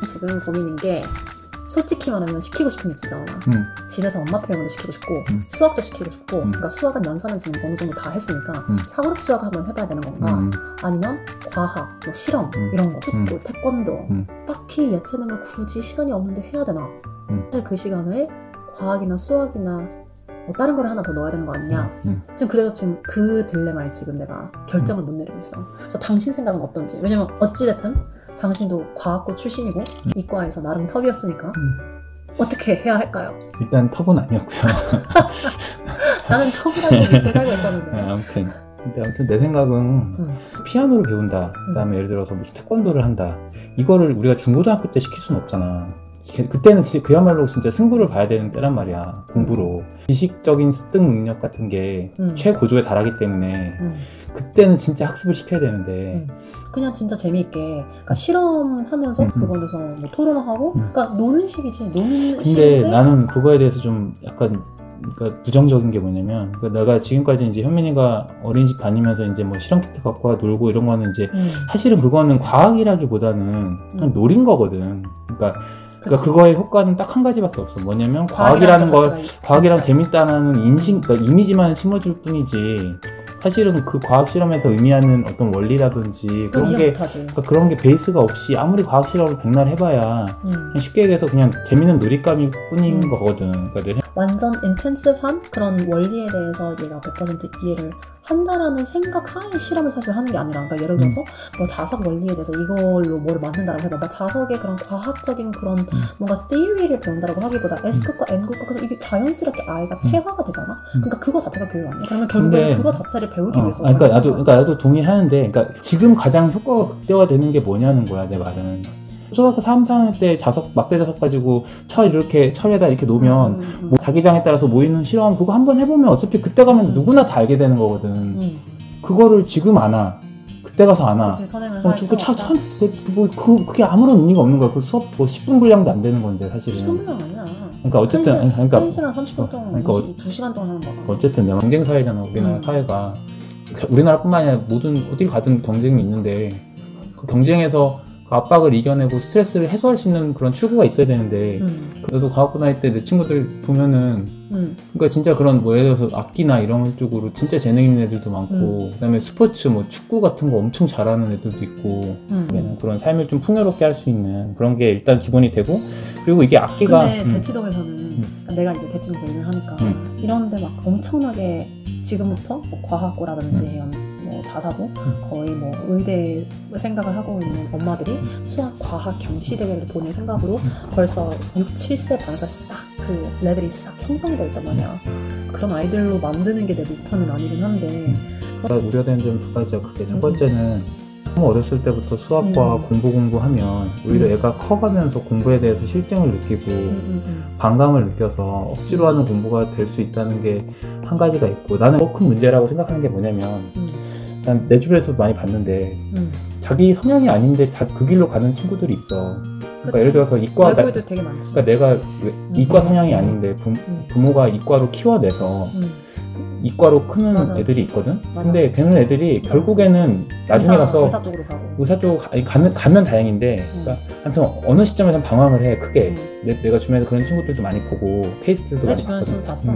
지금 고민인 게 솔직히 말하면 시키고 싶은 게 진짜 많아. 집에서 엄마 표현으로 시키고 싶고 수학도 시키고 싶고 그러니까 수학은 연산은 지금 어느 정도 다 했으니까 사고력 수학 한번 해봐야 되는 건가 아니면 과학, 뭐 실험 이런 거 축구, 태권도 딱히 예체능을 굳이 시간이 없는데 해야 되나? 그 시간을 과학이나 수학이나 뭐 다른 거를 하나 더 넣어야 되는 거 아니냐? 지금 그래서 지금 그 딜레마에 지금 내가 결정을 못 내리고 있어. 그래서 당신 생각은 어떤지. 왜냐면 어찌됐든 당신도 과학고 출신이고 이과에서 나름 텁이었으니까 어떻게 해야 할까요? 일단 텁은 아니었고요. 나는 텁이라고 믿고 살고 있었는데. 네, 아무튼 내 생각은 피아노를 배운다. 그다음에 예를 들어서 무슨 태권도를 한다. 이거를 우리가 중고등학교 때 시킬 수는 없잖아. 그때는 그야말로 진짜 승부를 봐야 되는 때란 말이야. 공부로. 지식적인 습득 능력 같은 게 최고조에 달하기 때문에 그때는 진짜 학습을 시켜야 되는데 그냥 진짜 재미있게 그러니까 실험하면서 그거에서 뭐 토론하고 그러니까 노는 식이지. 노는 근데 식인데 나는 그거에 대해서 좀 약간 그러니까 부정적인 게 뭐냐면 그러니까 내가 지금까지 이제 현민이가 어린이집 다니면서 이제 뭐 실험 키트 갖고 와 놀고 이런 거는 이제 사실은 그거는 과학이라기보다는 그냥 놀인 거거든. 그러니까 그거의 효과는 딱 한 가지밖에 없어. 뭐냐면 과학이라는 재밌다는 인식, 그러니까 이미지만 심어줄 뿐이지. 사실은 그 과학 실험에서 의미하는 어떤 원리라든지 그런 게 베이스가 없이 아무리 과학 실험을 백날 해봐야 그냥 쉽게 얘기해서 그냥 재밌는 놀잇감일 뿐인 거거든. 그러니까 완전 인텐시브한 그런 원리에 대해서 얘가 100% 이해를 한다라는 생각 하에 실험을 사실 하는 게 아니라 그러니까 예를 들어서 뭐 자석 원리에 대해서 이걸로 뭐를 만든다라고 해봐. 그러니까 자석의 그런 과학적인 그런 뭔가 theory를 배운다라고 하기보다 S극과 N극과 그냥 이게 자연스럽게 아이가 체화가 되잖아. 그러니까 그거 자체가 교육 아니야. 그러면 결국에 그거 자체를 배우기 위해서 그러니까 나도 동의하는데 그러니까 지금 가장 효과가 극대화되는 게 뭐냐는 거야. 내 말은 초등학교 3, 4학년 때 자석, 막대 자석 가지고 철에다 이렇게 놓으면 뭐 자기장에 따라서 모이는 실험 그거 한번 해보면 어차피 그때 가면 누구나 다 알게 되는 거거든. 그거를 지금 안 와. 그때 가서 안 와. 그치, 선행을 그게 아무런 의미가 없는 거야. 그 수업 뭐 10분 분량도 안 되는 건데 사실은. 10분 분량 아니야. 그러니까 어쨌든 1시간 30분 동안 2시간 동안 하는 거야. 어쨌든 내가 경쟁 사회잖아. 우리나라 사회가. 우리나라뿐만 아니라 모든 어딜 가든 경쟁이 있는데 그 경쟁에서 압박을 이겨내고 스트레스를 해소할 수 있는 그런 출구가 있어야 되는데 그래도 과학고 다닐 때 내 친구들 보면은 그러니까 진짜 그런 뭐 예를 들어서 악기나 이런 쪽으로 진짜 재능 있는 애들도 많고 그다음에 스포츠 뭐 축구 같은 거 엄청 잘하는 애들도 있고 그런 삶을 좀 풍요롭게 할 수 있는 그런 게 일단 기본이 되고 그리고 이게 악기가 근데 대치동에서는 그러니까 내가 이제 대치동에서 일을 하니까 이런데 막 엄청나게 지금부터 뭐 과학고라든지 뭐 자사고 거의 뭐 의대 생각을 하고 있는 엄마들이 수학, 과학, 경시 대회를 보낼 생각으로 벌써 6, 7세 반에서 싹 그 레벨이 싹 형성이 돼 있단 말이야. 그런 아이들로 만드는 게 내 목표는 아니긴 한데 우려되는 점 두 가지야. 그게 첫 번째는 너무 어렸을 때부터 수학과 공부하면 오히려 애가 커가면서 공부에 대해서 실증을 느끼고 반감을 느껴서 억지로 하는 공부가 될 수 있다는 게 한 가지가 있고 나는 더 큰 문제라고 생각하는 게 뭐냐면 난 내 주변에서도 많이 봤는데 자기 성향이 아닌데 그 길로 가는 친구들이 있어. 그러니까 예를 들어서 이과 외국에도 되게 많지. 그러니까 내가 이과 성향이 아닌데 부모가 이과로 키워내서 이과로 크는 맞아. 애들이 있거든. 맞아. 근데 걔는 애들이 결국에는 나중에 가서 의사 쪽으로 가고 의사 쪽 가면 다행인데 그러니까 아무튼 어느 시점에선 방황을 해 크게. 내가 주변에서 그런 친구들도 많이 보고 케이스들도 많이 주변에서 봤어.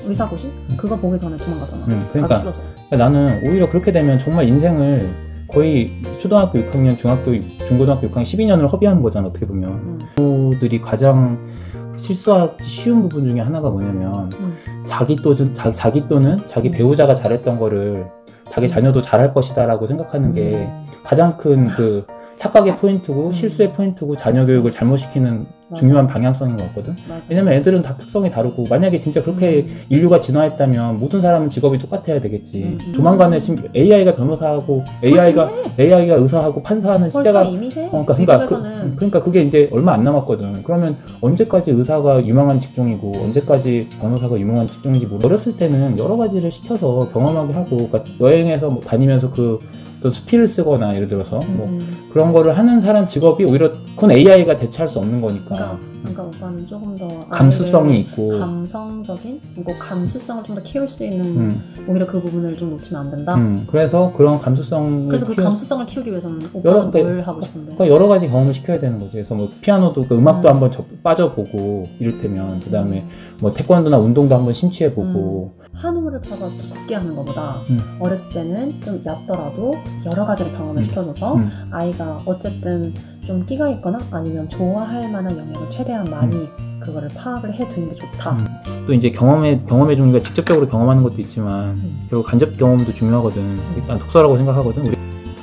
의사고시? 그거 보기 전에 도망갔잖아. 그러니까 싫어서. 나는 오히려 그렇게 되면 정말 인생을 거의 초등학교 6학년, 중고등학교 6학년 12년을 허비하는 거잖아. 어떻게 보면 부모들이 가장 실수하기 쉬운 부분 중에 하나가 뭐냐면 자기 또는 자기 배우자가 잘했던 거를 자기 자녀도 잘할 것이다 라고 생각하는 게 가장 큰 그 착각의 포인트고 실수의 포인트고 자녀 교육을 잘못시키는 중요한 방향성인 것 같거든. 왜냐면 애들은 다 특성이 다르고 만약에 진짜 그렇게 인류가 진화했다면 모든 사람은 직업이 똑같아야 되겠지. 조만간에 지금 AI가 변호사하고 AI가 의사하고 판사하는 시대가 이미 해. 그러니까 그게 이제 얼마 안 남았거든. 그러면 언제까지 의사가 유망한 직종이고 언제까지 변호사가 유망한 직종인지 모르. 어렸을 때는 여러 가지를 시켜서 경험하게 하고 그러니까 여행에서 뭐 다니면서 어떤 수필을 쓰거나 예를 들어서 뭐 그런 거를 하는 사람 직업이 오히려 그건 AI가 대체할 수 없는 거니까 그러니까 오빠는 조금 더 감수성이 있고 감성적인 뭐 감수성을 좀 더 키울 수 있는 오히려 그 부분을 좀 놓치면 안 된다. 그래서 그런 감수성을 그래서 그 감수성을 키우기 위해서는 오빠는 뭘 하고 싶은데? 그러니까 여러 가지 경험을 시켜야 되는 거지. 그래서 뭐 피아노도 그 음악도 한번 빠져보고 이를테면 그 다음에 뭐 태권도나 운동도 한번 심취해보고 한우를 파서 깊게 하는 것보다 어렸을 때는 좀 얕더라도 여러 가지를 경험을 시켜줘서 아이가 어쨌든 좀 끼가 있거나 아니면 좋아할 만한 영역을 최대한 많이 그거를 파악을 해두는 게 좋다. 또 이제 경험해주는 게 직접적으로 경험하는 것도 있지만 결국 간접 경험도 중요하거든. 일단 독서라고 생각하거든. 우리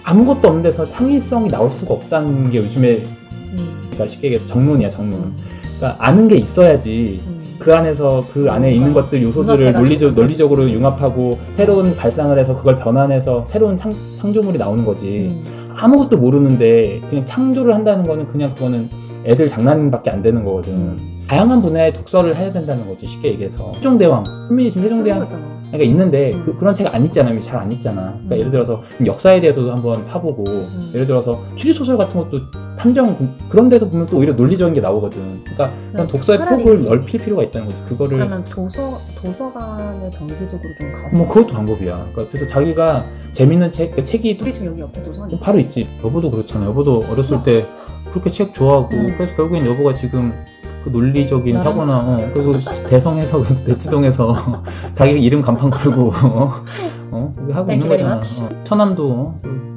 아무것도 없는 데서 창의성이 나올 수가 없다는 게 요즘에 그러니까 쉽게 얘기해서 정론이야, 정론. 그러니까 아는 게 있어야지 그 안에서 그 안에 있는 것들 요소들을 논리적으로 융합하고 새로운 발상을 해서 그걸 변환해서 새로운 상조물이 나오는 거지. 아무것도 모르는데 그냥 창조를 한다는 거는 그냥 그거는 애들 장난밖에 안 되는 거거든. 다양한 분야의 독서를 해야 된다는 거지, 쉽게 얘기해서. 세종대왕, 현민이 세종대왕 그러니까 있는데 그런 책 안 읽잖아, 잘 안 읽잖아. 그러니까 예를 들어서 역사에 대해서도 한번 파보고 예를 들어서 추리소설 같은 것도 탐정 그런 데서 보면 또 오히려 논리적인 게 나오거든. 그러니까 그런 독서의 폭을 넓힐 필요가 있다는 거지. 그거를 그러면 도서관에 정기적으로 좀 가서 뭐 그것도 방법이야. 그러니까 그래서 자기가 재밌는 책이 우리 지금 여기 옆에 도서관이 바로 있지. 여보도 그렇잖아. 여보도 어렸을 때 그렇게 책 좋아하고 그래서 결국엔 여보가 지금 그 논리적인 사고나 그리고 대성에서 대치동에서 자기 이름 간판 걸고 하고 있는 거잖아. 처남도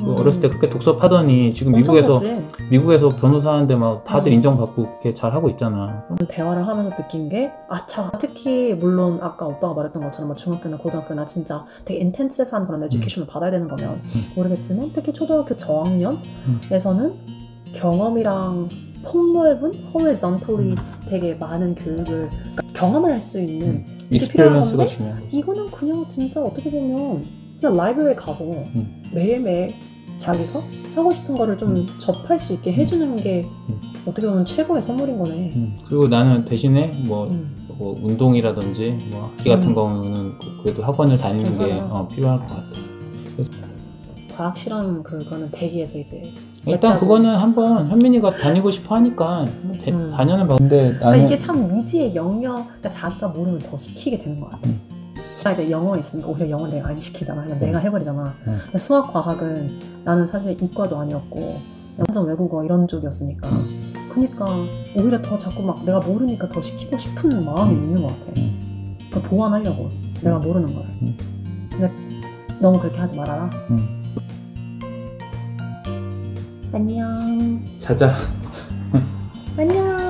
어렸을 때 그렇게 독서 파더니 지금 미국에서 변호사 하는데 막 다들 인정받고 그렇게 잘 하고 있잖아. 대화를 하면서 느낀 게 특히 물론 아까 오빠가 말했던 것처럼 중학교나 고등학교나 진짜 되게 인텐시브한 그런 에듀케이션을 받아야 되는 거면 모르겠지만 특히 초등학교 저학년에서는 경험이랑 폭넓은 horizontally 되게 많은 교육을 경험을 할 수 있는 게 필요한 건데 이거는 그냥 진짜 어떻게 보면 그냥 라이브러리에 가서 매일매일 자기가 하고 싶은 거를 좀 접할 수 있게 해주는 게 어떻게 보면 최고의 선물인 거네. 그리고 나는 대신에 뭐 운동이라든지 뭐 학기 같은 거는 그래도 학원을 다니는 게 필요할 것 같아. 그래서 과학 실험 그거는 대기에서 이제 일단 그거는 한번 현민이가 다니고 싶어 하니까 다녀는 봐. 근데 나는 이게 참 미지의 영역, 그러니까 자기가 모르면 더 시키게 되는 것 같아. 나 이제 영어가 있으니까 오히려 영어는 내가 안 시키잖아. 그냥 내가 해버리잖아. 근데 수학, 과학은 나는 사실 이과도 아니었고 완전 외국어 이런 쪽이었으니까. 그러니까 오히려 더 자꾸 막 내가 모르니까 더 시키고 싶은 마음이 있는 것 같아. 그러니까 보완하려고 내가 모르는 걸. 근데 너무 그렇게 하지 말아라. 안녕. 자자. 안녕.